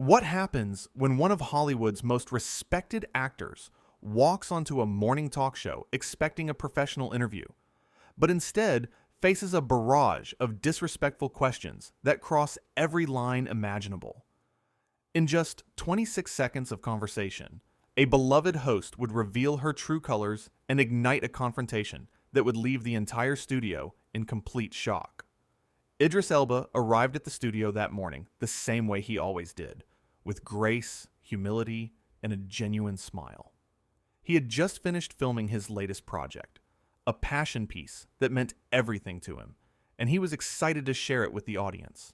What happens when one of Hollywood's most respected actors walks onto a morning talk show expecting a professional interview, but instead faces a barrage of disrespectful questions that cross every line imaginable? In just 26 seconds of conversation, a beloved host would reveal her true colors and ignite a confrontation that would leave the entire studio in complete shock. Idris Elba arrived at the studio that morning the same way he always did, with grace, humility, and a genuine smile. He had just finished filming his latest project, a passion piece that meant everything to him, and he was excited to share it with the audience.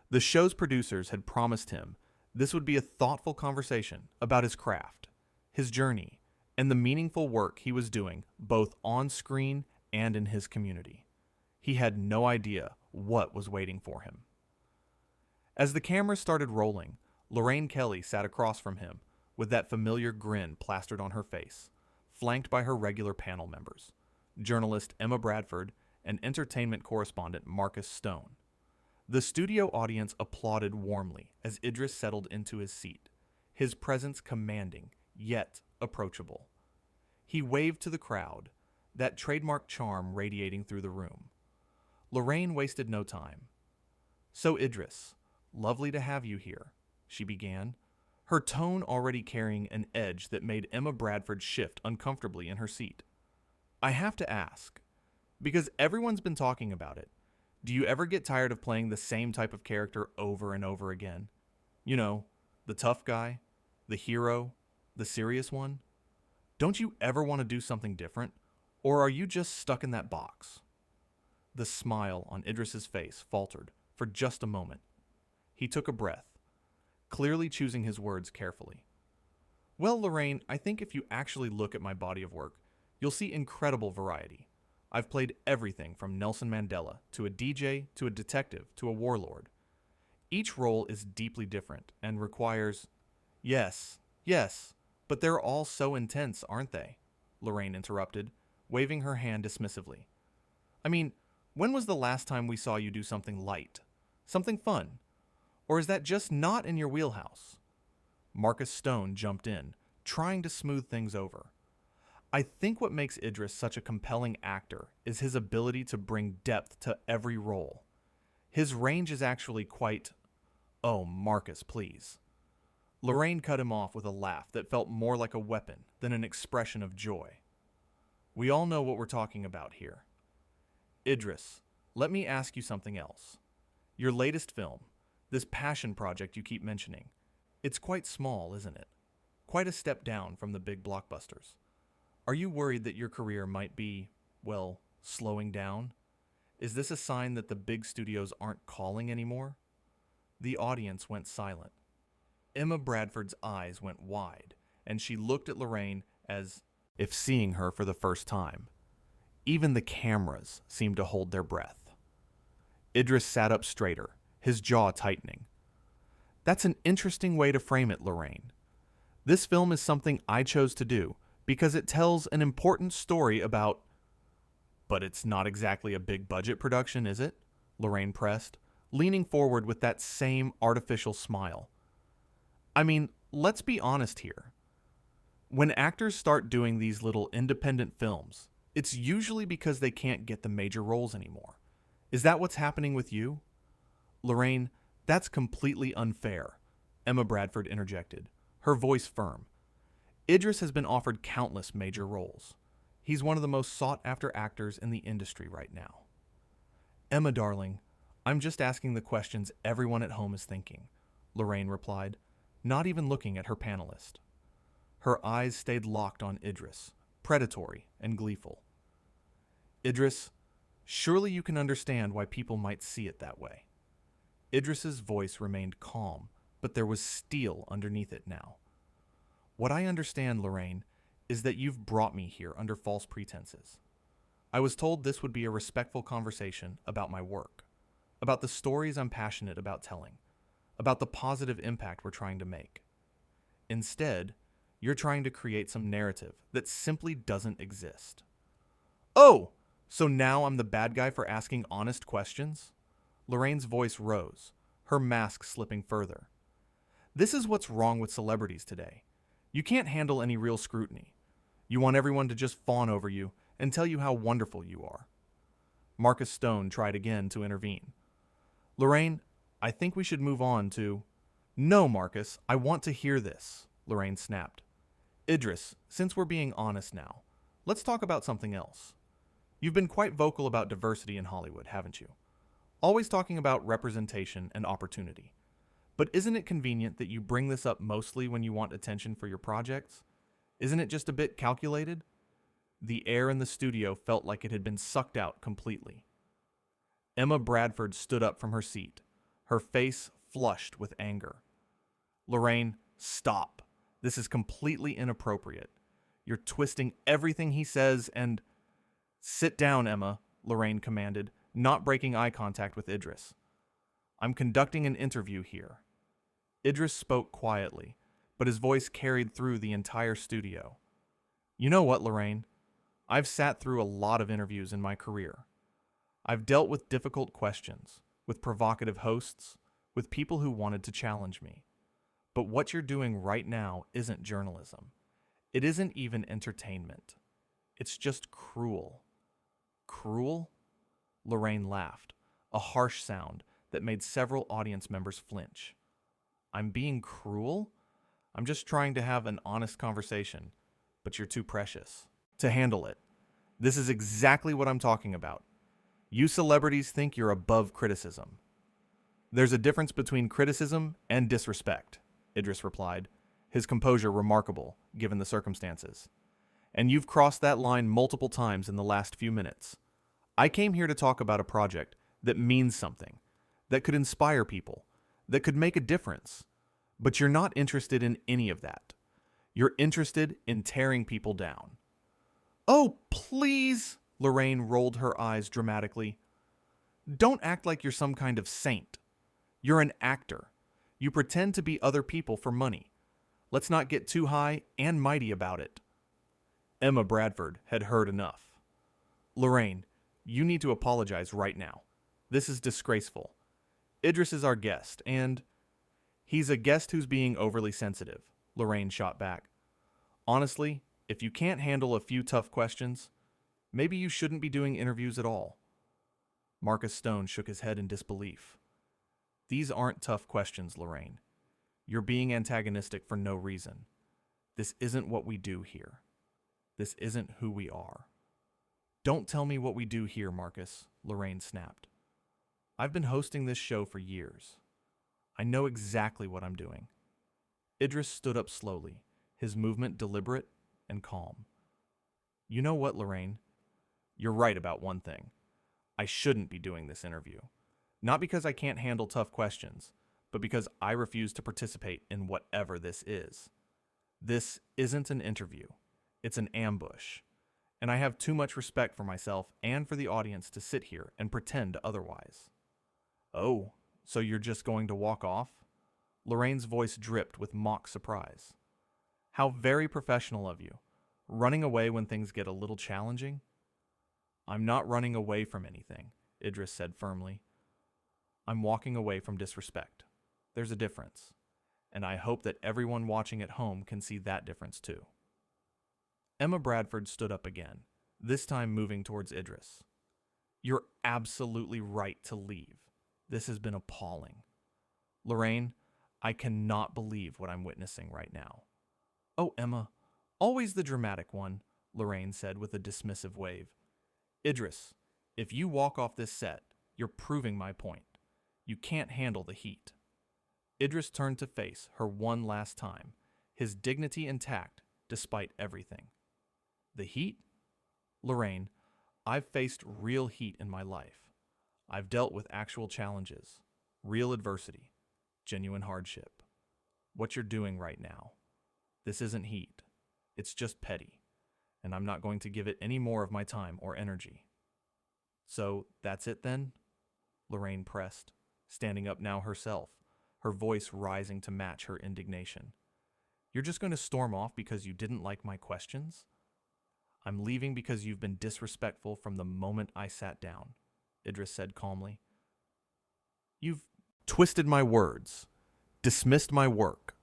The show's producers had promised him this would be a thoughtful conversation about his craft, his journey, and the meaningful work he was doing both on screen and in his community. He had no idea what was waiting for him. As the camera started rolling, Lorraine Kelly sat across from him with that familiar grin plastered on her face, flanked by her regular panel members, journalist Emma Bradford and entertainment correspondent Marcus Stone. The studio audience applauded warmly as Idris settled into his seat, his presence commanding, yet approachable. He waved to the crowd, that trademark charm radiating through the room. Lorraine wasted no time. "So Idris, lovely to have you here," she began, her tone already carrying an edge that made Emma Bradford shift uncomfortably in her seat. "I have to ask, because everyone's been talking about it, do you ever get tired of playing the same type of character over and over again? You know, the tough guy, the hero, the serious one? Don't you ever want to do something different? Or are you just stuck in that box?" The smile on Idris's face faltered for just a moment. He took a breath, clearly choosing his words carefully. "Well, Lorraine, I think if you actually look at my body of work, you'll see incredible variety. I've played everything from Nelson Mandela to a DJ to a detective to a warlord. Each role is deeply different and requires—" Yes, but they're all so intense, aren't they?" Lorraine interrupted, waving her hand dismissively. "I mean, when was the last time we saw you do something light? Something fun? Or is that just not in your wheelhouse?" Marcus Stone jumped in, trying to smooth things over. "I think what makes Idris such a compelling actor is his ability to bring depth to every role. His range is actually quite—" "Oh, Marcus, please." Lorraine cut him off with a laugh that felt more like a weapon than an expression of joy. "We all know what we're talking about here. Idris, let me ask you something else. Your latest film, this passion project you keep mentioning, it's quite small, isn't it? Quite a step down from the big blockbusters. Are you worried that your career might be, well, slowing down? Is this a sign that the big studios aren't calling anymore?" The audience went silent. Emma Bradford's eyes went wide, and she looked at Lorraine as if seeing her for the first time. Even the cameras seemed to hold their breath. Idris sat up straighter, his jaw tightening. "That's an interesting way to frame it, Lorraine. This film is something I chose to do because it tells an important story about—" "But it's not exactly a big budget production, is it?" Lorraine pressed, leaning forward with that same artificial smile. "I mean, let's be honest here. When actors start doing these little independent films, it's usually because they can't get the major roles anymore. Is that what's happening with you?" "Lorraine, that's completely unfair," Emma Bradford interjected, her voice firm. "Idris has been offered countless major roles. He's one of the most sought-after actors in the industry right now." "Emma, darling, I'm just asking the questions everyone at home is thinking," Lorraine replied, not even looking at her panelist. Her eyes stayed locked on Idris, predatory and gleeful. "Idris, surely you can understand why people might see it that way." Idris's voice remained calm, but there was steel underneath it now. "What I understand, Lorraine, is that you've brought me here under false pretenses. I was told this would be a respectful conversation about my work, about the stories I'm passionate about telling, about the positive impact we're trying to make. Instead, you're trying to create some narrative that simply doesn't exist." "Oh, so now I'm the bad guy for asking honest questions?" Lorraine's voice rose, her mask slipping further. This is what's wrong with celebrities today. You can't handle any real scrutiny. You want everyone to just fawn over you and tell you how wonderful you are. Marcus Stone tried again to intervene. Lorraine, I think we should move on to... No, Marcus, I want to hear this, Lorraine snapped. Idris, since we're being honest now, let's talk about something else. You've been quite vocal about diversity in Hollywood, haven't you? Always talking about representation and opportunity. But isn't it convenient that you bring this up mostly when you want attention for your projects? Isn't it just a bit calculated? The air in the studio felt like it had been sucked out completely. Emma Bradford stood up from her seat, her face flushed with anger. Lorraine, stop. This is completely inappropriate. You're twisting everything he says and... Sit down, Emma, Lorraine commanded, not breaking eye contact with Idris. I'm conducting an interview here. Idris spoke quietly, but his voice carried through the entire studio. You know what, Lorraine? I've sat through a lot of interviews in my career. I've dealt with difficult questions, with provocative hosts, with people who wanted to challenge me. But what you're doing right now isn't journalism. It isn't even entertainment. It's just cruel. Cruel? Lorraine laughed, a harsh sound that made several audience members flinch. I'm being cruel? I'm just trying to have an honest conversation, but you're too precious to handle it. This is exactly what I'm talking about. You celebrities think you're above criticism. There's a difference between criticism and disrespect, Idris replied, his composure remarkable given the circumstances. And you've crossed that line multiple times in the last few minutes. I came here to talk about a project that means something, that could inspire people, that could make a difference. But you're not interested in any of that. You're interested in tearing people down. Oh, please, Lorraine rolled her eyes dramatically. Don't act like you're some kind of saint. You're an actor. You pretend to be other people for money. Let's not get too high and mighty about it. Emma Bradford had heard enough. Lorraine, you need to apologize right now. This is disgraceful. Idris is our guest, and... He's a guest who's being overly sensitive, Lorraine shot back. Honestly, if you can't handle a few tough questions, maybe you shouldn't be doing interviews at all. Marcus Stone shook his head in disbelief. These aren't tough questions, Lorraine. You're being antagonistic for no reason. This isn't what we do here. This isn't who we are. Don't tell me what we do here, Marcus, Lorraine snapped. I've been hosting this show for years. I know exactly what I'm doing. Idris stood up slowly, his movement deliberate and calm. You know what, Lorraine? You're right about one thing. I shouldn't be doing this interview. Not because I can't handle tough questions, but because I refuse to participate in whatever this is. This isn't an interview. It's an ambush. And I have too much respect for myself and for the audience to sit here and pretend otherwise. Oh, so you're just going to walk off? Lorraine's voice dripped with mock surprise. How very professional of you. Running away when things get a little challenging? I'm not running away from anything, Idris said firmly. I'm walking away from disrespect. There's a difference. And I hope that everyone watching at home can see that difference too. Emma Bradford stood up again, this time moving towards Idris. You're absolutely right to leave. This has been appalling. Lorraine, I cannot believe what I'm witnessing right now. Oh, Emma, always the dramatic one, Lorraine said with a dismissive wave. Idris, if you walk off this set, you're proving my point. You can't handle the heat. Idris turned to face her one last time, his dignity intact despite everything. The heat? Lorraine, I've faced real heat in my life. I've dealt with actual challenges, real adversity, genuine hardship. What you're doing right now, this isn't heat. It's just petty, and I'm not going to give it any more of my time or energy. So that's it then? Lorraine pressed, standing up now herself, her voice rising to match her indignation. You're just going to storm off because you didn't like my questions? I'm leaving because you've been disrespectful from the moment I sat down, Idris said calmly. You've twisted my words. dismissed my work,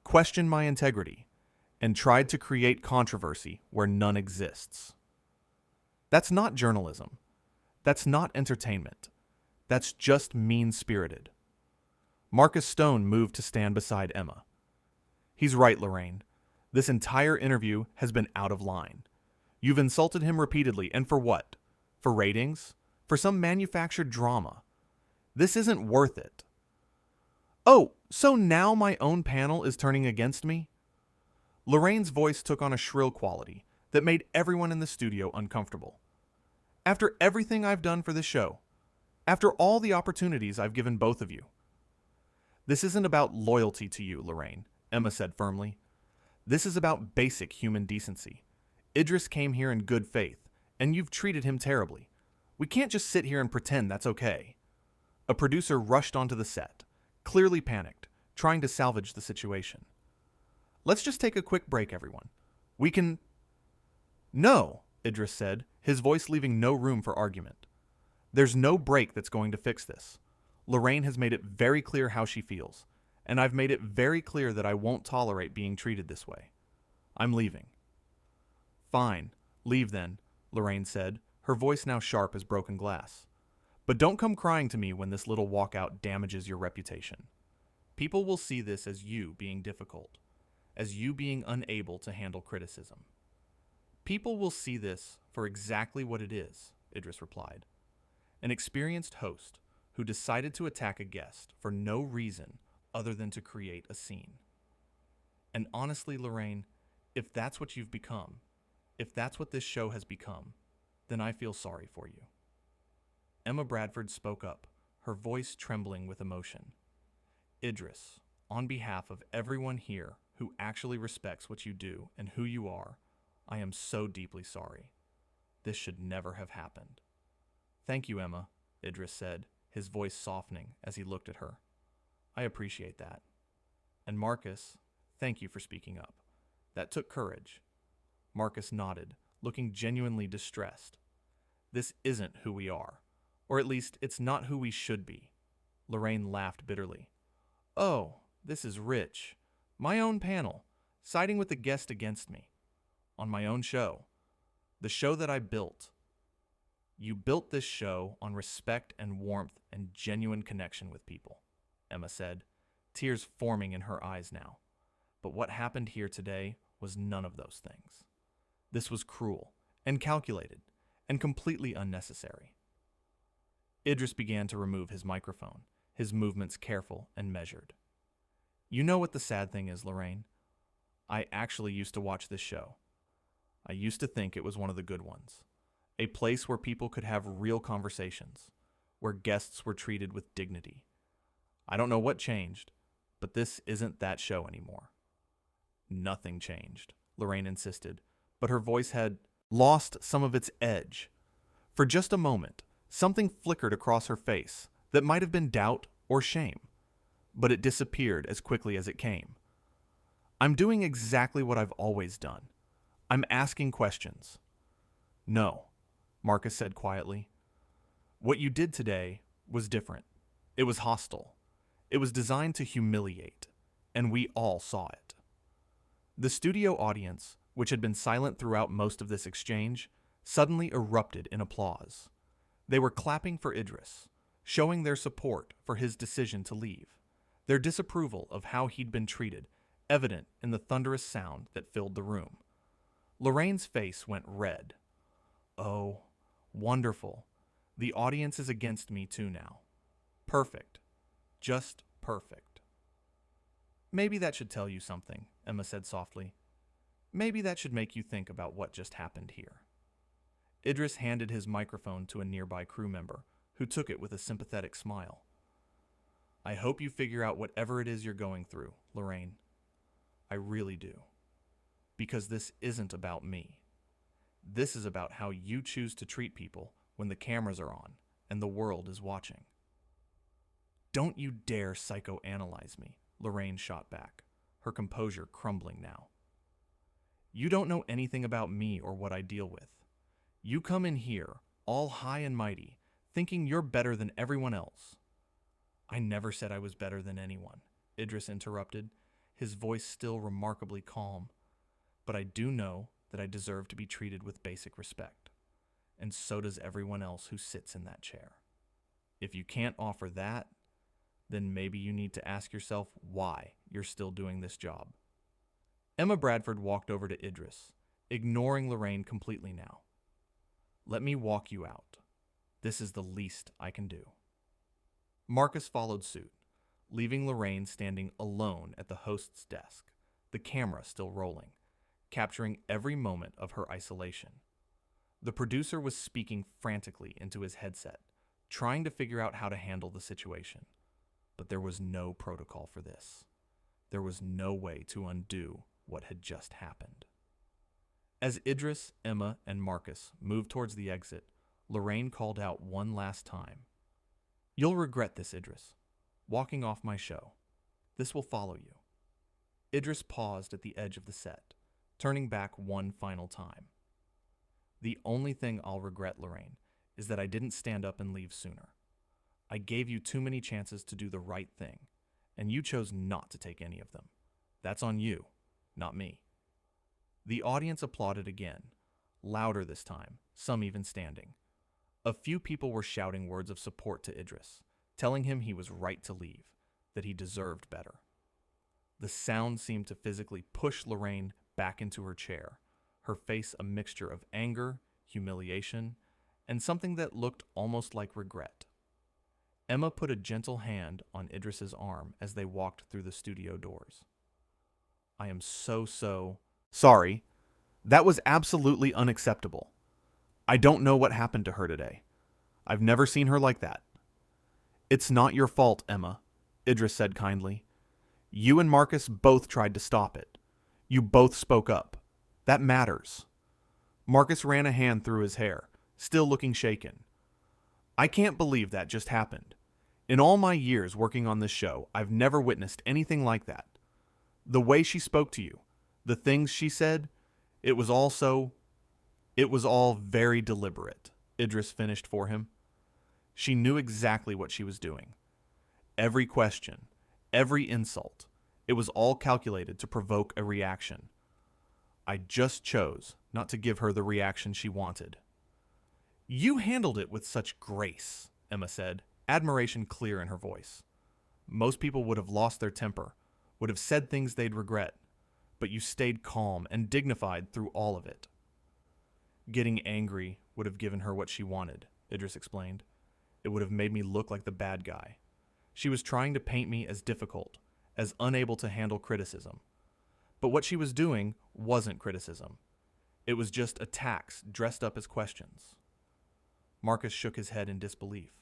questioned my integrity, and tried to create controversy where none exists. That's not journalism. That's not entertainment. That's just mean-spirited. Marcus Stone moved to stand beside Emma. He's right, Lorraine. This entire interview has been out of line. You've insulted him repeatedly, and for what? For ratings? For some manufactured drama? This isn't worth it. Oh, so now my own panel is turning against me? Lorraine's voice took on a shrill quality that made everyone in the studio uncomfortable. After everything I've done for this show, after all the opportunities I've given both of you. This isn't about loyalty to you, Lorraine, Emma said firmly. This is about basic human decency. Idris came here in good faith, and you've treated him terribly. We can't just sit here and pretend that's okay. A producer rushed onto the set, clearly panicked, trying to salvage the situation. Let's just take a quick break, everyone. We can... No, Idris said, his voice leaving no room for argument. There's no break that's going to fix this. Lorraine has made it very clear how she feels, and I've made it very clear that I won't tolerate being treated this way. I'm leaving. Fine, leave then, Lorraine said, her voice now sharp as broken glass. But don't come crying to me when this little walkout damages your reputation. People will see this as you being difficult, as you being unable to handle criticism. People will see this for exactly what it is, Idris replied. An experienced host who decided to attack a guest for no reason other than to create a scene. And honestly, Lorraine, if that's what you've become, if that's what this show has become, then I feel sorry for you. Emma Bradford spoke up, her voice trembling with emotion. Idris, on behalf of everyone here who actually respects what you do and who you are, I am so deeply sorry. This should never have happened. Thank you, Emma, Idris said, his voice softening as he looked at her. I appreciate that. And Marcus, thank you for speaking up. That took courage. Marcus nodded, looking genuinely distressed. This isn't who we are, or at least it's not who we should be. Lorraine laughed bitterly. Oh, this is rich. My own panel, siding with the guest against me. On my own show. The show that I built. You built this show on respect and warmth and genuine connection with people, Emma said, tears forming in her eyes now. But what happened here today was none of those things. This was cruel and calculated and completely unnecessary. Idris began to remove his microphone, his movements careful and measured. You know what the sad thing is, Lorraine? I actually used to watch this show. I used to think it was one of the good ones. A place where people could have real conversations, where guests were treated with dignity. I don't know what changed, but this isn't that show anymore. Nothing changed, Lorraine insisted, but her voice had lost some of its edge. For just a moment, something flickered across her face that might have been doubt or shame, but it disappeared as quickly as it came. I'm doing exactly what I've always done. I'm asking questions. No, Marcus said quietly. What you did today was different. It was hostile. It was designed to humiliate, and we all saw it. The studio audience, which had been silent throughout most of this exchange, suddenly erupted in applause. They were clapping for Idris, showing their support for his decision to leave, their disapproval of how he'd been treated, evident in the thunderous sound that filled the room. Lorraine's face went red. Oh, wonderful. The audience is against me too now. Perfect. Just perfect. Maybe that should tell you something, Emma said softly. Maybe that should make you think about what just happened here. Idris handed his microphone to a nearby crew member, who took it with a sympathetic smile. I hope you figure out whatever it is you're going through, Lorraine. I really do. Because this isn't about me. This is about how you choose to treat people when the cameras are on and the world is watching. Don't you dare psychoanalyze me, Lorraine shot back, her composure crumbling now. You don't know anything about me or what I deal with. You come in here, all high and mighty, thinking you're better than everyone else. I never said I was better than anyone, Idris interrupted, his voice still remarkably calm. "But I do know that I deserve to be treated with basic respect, and so does everyone else who sits in that chair. If you can't offer that, then maybe you need to ask yourself why you're still doing this job." Emma Bradford walked over to Idris, ignoring Lorraine completely now. "Let me walk you out. This is the least I can do." Marcus followed suit, leaving Lorraine standing alone at the host's desk, the camera still rolling, capturing every moment of her isolation. The producer was speaking frantically into his headset, trying to figure out how to handle the situation. But there was no protocol for this. There was no way to undo what had just happened. As Idris, Emma, and Marcus moved towards the exit, Lorraine called out one last time. "You'll regret this, Idris. Walking off my show. This will follow you." Idris paused at the edge of the set, turning back one final time. "The only thing I'll regret, Lorraine, is that I didn't stand up and leave sooner. I gave you too many chances to do the right thing, and you chose not to take any of them. That's on you, not me." The audience applauded again, louder this time, some even standing. A few people were shouting words of support to Idris, telling him he was right to leave, that he deserved better. The sound seemed to physically push Lorraine back into her chair, her face a mixture of anger, humiliation, and something that looked almost like regret. Emma put a gentle hand on Idris's arm as they walked through the studio doors. "I am so sorry. That was absolutely unacceptable. I don't know what happened to her today. I've never seen her like that." "It's not your fault, Emma," Idris said kindly. "You and Marcus both tried to stop it. You both spoke up. That matters." Marcus ran a hand through his hair, still looking shaken. "I can't believe that just happened. In all my years working on this show, I've never witnessed anything like that. The way she spoke to you, the things she said, it was all very deliberate," Idris finished for him. "She knew exactly what she was doing. Every question, every insult, it was all calculated to provoke a reaction. I just chose not to give her the reaction she wanted." "You handled it with such grace," Emma said, admiration clear in her voice. "Most people would have lost their temper, would have said things they'd regret, but you stayed calm and dignified through all of it." "Getting angry would have given her what she wanted," Idris explained. "It would have made me look like the bad guy. She was trying to paint me as difficult, as unable to handle criticism. But what she was doing wasn't criticism. It was just attacks dressed up as questions." Marcus shook his head in disbelief.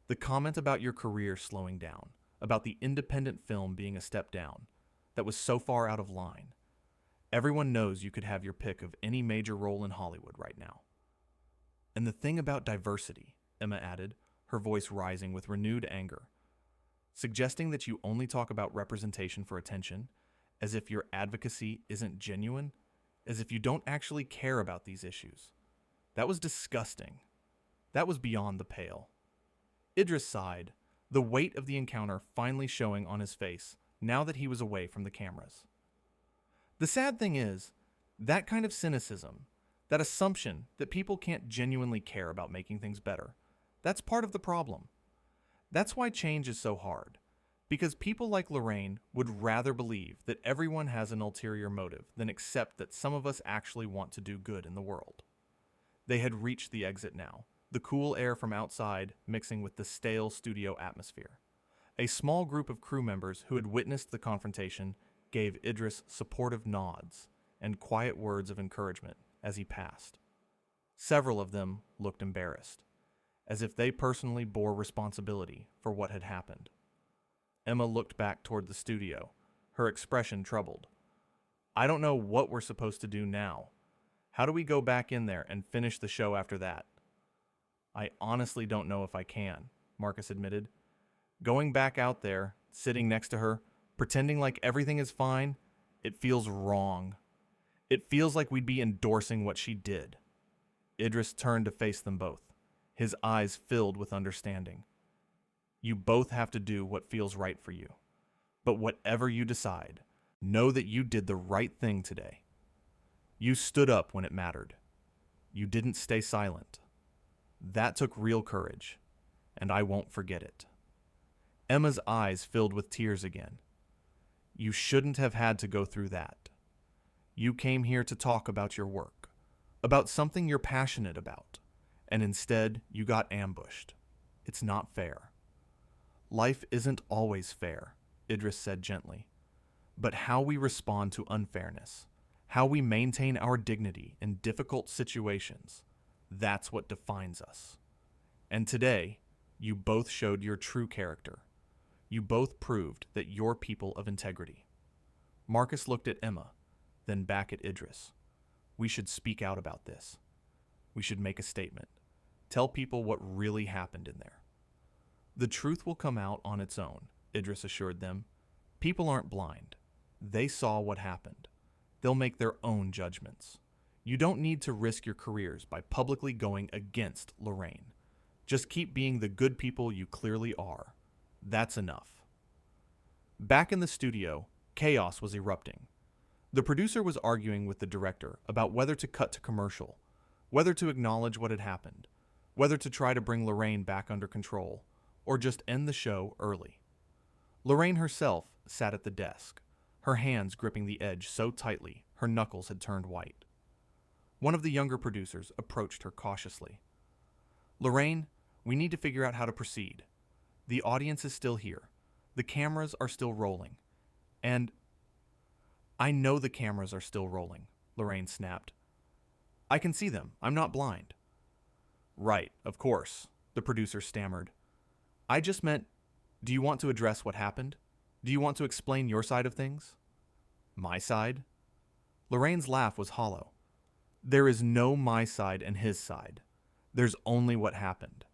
"The comment about your career slowing down, about the independent film being a step down, that was so far out of line. Everyone knows you could have your pick of any major role in Hollywood right now." "And the thing about diversity," Emma added, her voice rising with renewed anger. "Suggesting that you only talk about representation for attention, as if your advocacy isn't genuine, as if you don't actually care about these issues. That was disgusting. That was beyond the pale." Idris sighed, the weight of the encounter finally showing on his face now that he was away from the cameras. The sad thing is, that kind of cynicism, that assumption that people can't genuinely care about making things better, that's part of the problem. That's why change is so hard, because people like Lorraine would rather believe that everyone has an ulterior motive than accept that some of us actually want to do good in the world. They had reached the exit now, the cool air from outside mixing with the stale studio atmosphere. A small group of crew members who had witnessed the confrontation gave Idris supportive nods and quiet words of encouragement as he passed. Several of them looked embarrassed, as if they personally bore responsibility for what had happened. Emma looked back toward the studio, her expression troubled. "I don't know what we're supposed to do now. How do we go back in there and finish the show after that?" "I honestly don't know if I can," Marcus admitted. "Going back out there, sitting next to her, pretending like everything is fine, it feels wrong. It feels like we'd be endorsing what she did." Idris turned to face them both, his eyes filled with understanding. "You both have to do what feels right for you. But whatever you decide, know that you did the right thing today. You stood up when it mattered. You didn't stay silent. That took real courage, and I won't forget it." Emma's eyes filled with tears again. "You shouldn't have had to go through that. You came here to talk about your work, about something you're passionate about, and instead you got ambushed. It's not fair." "Life isn't always fair," Idris said gently. "But how we respond to unfairness, how we maintain our dignity in difficult situations, that's what defines us. And today, you both showed your true character. You both proved that you're people of integrity." Marcus looked at Emma, then back at Idris. "We should speak out about this. We should make a statement. Tell people what really happened in there." "The truth will come out on its own," Idris assured them. "People aren't blind. They saw what happened. They'll make their own judgments. You don't need to risk your careers by publicly going against Lorraine. Just keep being the good people you clearly are. That's enough." Back in the studio, chaos was erupting. The producer was arguing with the director about whether to cut to commercial, whether to acknowledge what had happened, whether to try to bring Lorraine back under control, or just end the show early. Lorraine herself sat at the desk, her hands gripping the edge so tightly her knuckles had turned white. One of the younger producers approached her cautiously. "Lorraine, we need to figure out how to proceed. The audience is still here. The cameras are still rolling. And—" "I know the cameras are still rolling," Lorraine snapped. "I can see them. I'm not blind." "Right, of course," the producer stammered. "I just meant, do you want to address what happened? Do you want to explain your side of things?" "My side?" Lorraine's laugh was hollow. "There is no my side and his side. There's only what happened.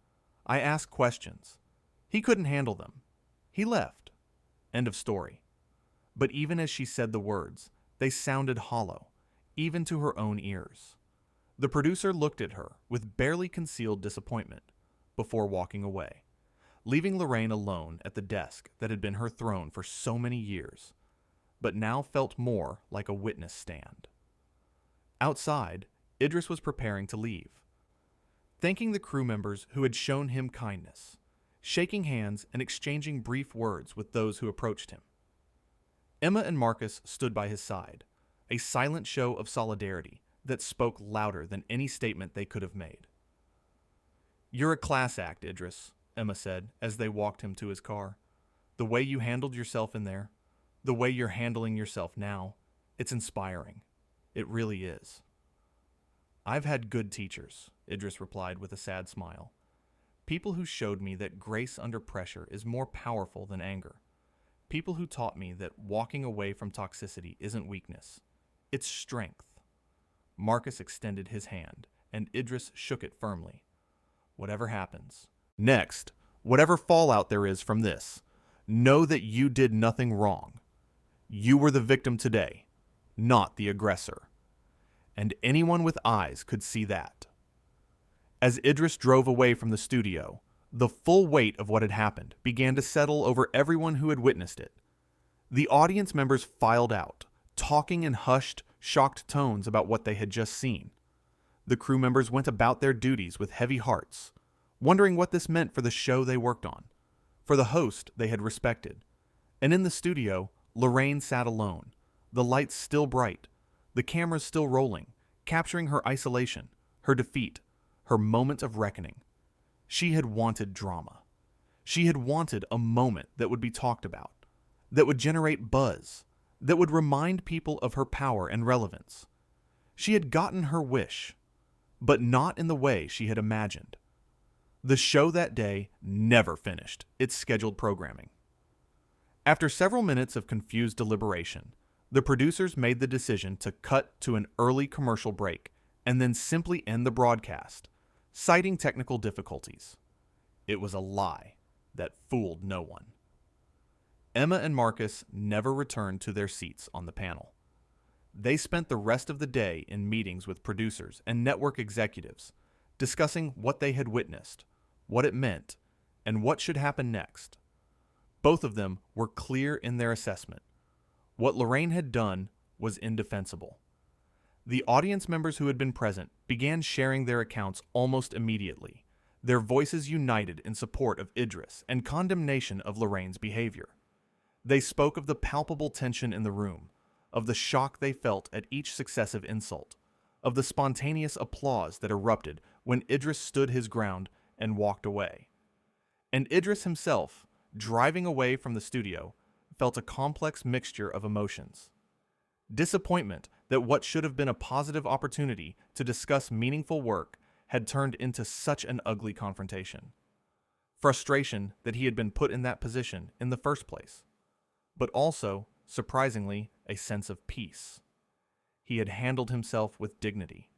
I asked questions. He couldn't handle them. He left. End of story." But even as she said the words, they sounded hollow, even to her own ears. The producer looked at her with barely concealed disappointment before walking away, leaving Lorraine alone at the desk that had been her throne for so many years, but now felt more like a witness stand. Outside, Idris was preparing to leave, thanking the crew members who had shown him kindness, shaking hands and exchanging brief words with those who approached him. Emma and Marcus stood by his side, a silent show of solidarity that spoke louder than any statement they could have made. "You're a class act, Idris," Emma said as they walked him to his car. "The way you handled yourself in there, the way you're handling yourself now, it's inspiring. It really is." "I've had good teachers," Idris replied with a sad smile. "People who showed me that grace under pressure is more powerful than anger. People who taught me that walking away from toxicity isn't weakness, it's strength." Marcus extended his hand, and Idris shook it firmly. "Whatever happens. Next, whatever fallout there is from this, know that you did nothing wrong. You were the victim today, not the aggressor. And anyone with eyes could see that." As Idris drove away from the studio, the full weight of what had happened began to settle over everyone who had witnessed it. The audience members filed out, talking in hushed, shocked tones about what they had just seen. The crew members went about their duties with heavy hearts, wondering what this meant for the show they worked on, for the host they had respected. And in the studio, Lorraine sat alone, the lights still bright, the cameras still rolling, capturing her isolation, her defeat, her moment of reckoning. She had wanted drama. She had wanted a moment that would be talked about, that would generate buzz, that would remind people of her power and relevance. She had gotten her wish, but not in the way she had imagined. The show that day never finished its scheduled programming. After several minutes of confused deliberation, the producers made the decision to cut to an early commercial break and then simply end the broadcast, citing technical difficulties. It was a lie that fooled no one. Emma and Marcus never returned to their seats on the panel. They spent the rest of the day in meetings with producers and network executives, discussing what they had witnessed, what it meant, and what should happen next. Both of them were clear in their assessment. What Lorraine had done was indefensible. The audience members who had been present began sharing their accounts almost immediately, their voices united in support of Idris and condemnation of Lorraine's behavior. They spoke of the palpable tension in the room, of the shock they felt at each successive insult, of the spontaneous applause that erupted when Idris stood his ground and walked away. And Idris himself, driving away from the studio, felt a complex mixture of emotions. Disappointment that what should have been a positive opportunity to discuss meaningful work had turned into such an ugly confrontation. Frustration that he had been put in that position in the first place. But also, surprisingly, a sense of peace. He had handled himself with dignity.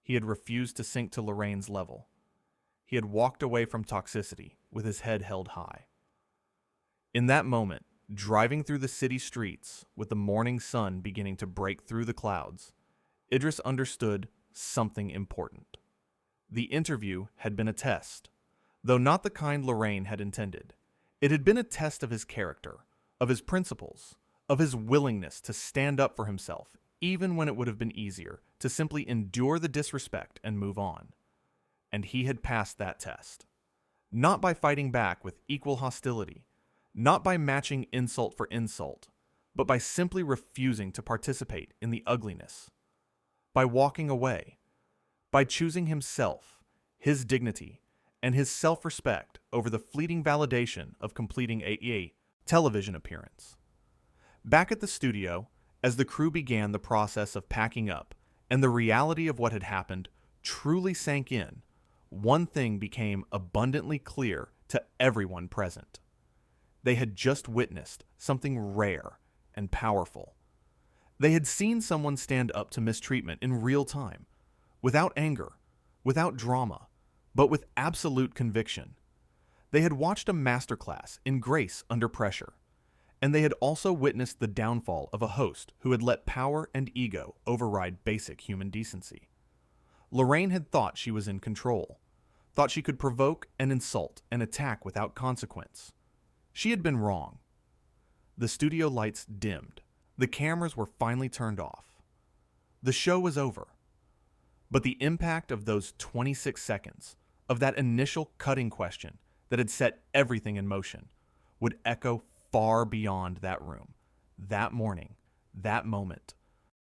He had refused to sink to Lorraine's level. He had walked away from toxicity with his head held high. In that moment, driving through the city streets with the morning sun beginning to break through the clouds, Idris understood something important. The interview had been a test, though not the kind Lorraine had intended. It had been a test of his character, of his principles, of his willingness to stand up for himself, even when it would have been easier to simply endure the disrespect and move on. And he had passed that test. Not by fighting back with equal hostility, not by matching insult for insult, but by simply refusing to participate in the ugliness. By walking away. By choosing himself, his dignity, and his self-respect over the fleeting validation of completing a television appearance. Back at the studio, as the crew began the process of packing up and the reality of what had happened truly sank in, one thing became abundantly clear to everyone present. They had just witnessed something rare and powerful. They had seen someone stand up to mistreatment in real time, without anger, without drama, but with absolute conviction. They had watched a masterclass in grace under pressure, and they had also witnessed the downfall of a host who had let power and ego override basic human decency. Lorraine had thought she was in control, thought she could provoke and insult and attack without consequence. She had been wrong. The studio lights dimmed. The cameras were finally turned off. The show was over. But the impact of those 26 seconds, of that initial cutting question that had set everything in motion, would echo far beyond that room, that morning, that moment.